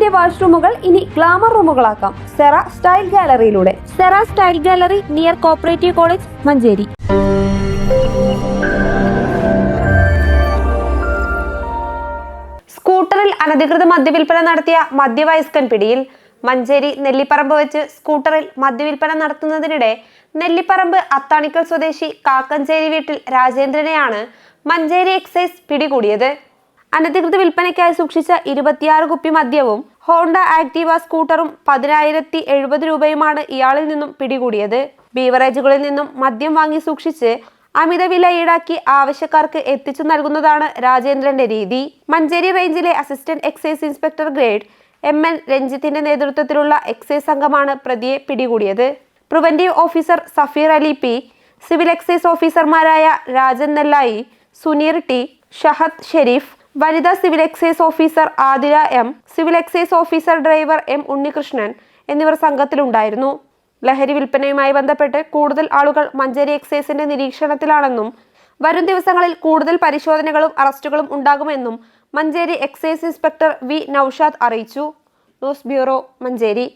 വീടിന്റെ വാഷ്റൂമുകൾ ഇനി ഗ്ലാമർ റൂമുകളാക്കാം സെറ സ്റ്റൈൽ ഗാലറിയിലൂടെ. Sera style gallery near cooperative college, Manjeri. സ്കൂട്ടറിൽ അനധികൃത മദ്യവിൽപ്പന നടത്തിയ മധ്യവയസ്കൻ പിടിയിൽ. മഞ്ചേരി നെല്ലിപ്പറമ്പ് വെച്ച് സ്കൂട്ടറിൽ മദ്യവിൽപ്പന നടത്തുന്നതിനിടെ നെല്ലിപ്പറമ്പ് അത്താണിക്കൽ സ്വദേശി കാക്കഞ്ചേരി വീട്ടിൽ രാജേന്ദ്രനെയാണ് മഞ്ചേരി എക്സൈസ് പിടികൂടിയത്. അനധികൃത വിൽപ്പനയ്ക്കായി സൂക്ഷിച്ച 26 കുപ്പി മദ്യവും ഹോണ്ട ആക്റ്റീവ സ്കൂട്ടറും 10,070 രൂപയുമാണ് ഇയാളിൽ നിന്നും പിടികൂടിയത്. ബീവറേജുകളിൽ നിന്നും മദ്യം വാങ്ങി സൂക്ഷിച്ച് അമിത വില ഈടാക്കി ആവശ്യക്കാർക്ക് എത്തിച്ചു നൽകുന്നതാണ് രാജേന്ദ്രന്റെ രീതി. മഞ്ചേരി റേഞ്ചിലെ assistant excise inspector grade MN രഞ്ജിത്തിന്റെ നേതൃത്വത്തിലുള്ള എക്സൈസ് സംഘമാണ് പ്രതിയെ പിടികൂടിയത്. Preventive officer Safeer Ali P, civil excise ഓഫീസർമാരായ രാജൻ നെല്ലായി, സുനീർ T, ഷഹദ് ഷെരീഫ്, വനിതാ civil excise officer Athira M, civil excise officer driver M Unnikrishnan എന്നിവർ സംഘത്തിലുണ്ടായിരുന്നു. ലഹരി വിൽപ്പനയുമായി ബന്ധപ്പെട്ട് കൂടുതൽ ആളുകൾ മഞ്ചേരി എക്സൈസിന്റെ നിരീക്ഷണത്തിലാണെന്നും വരും ദിവസങ്ങളിൽ കൂടുതൽ പരിശോധനകളും അറസ്റ്റുകളും ഉണ്ടാകുമെന്നും Manjeri excise inspector V Naushad അറിയിച്ചു. News bureau, Manjeri.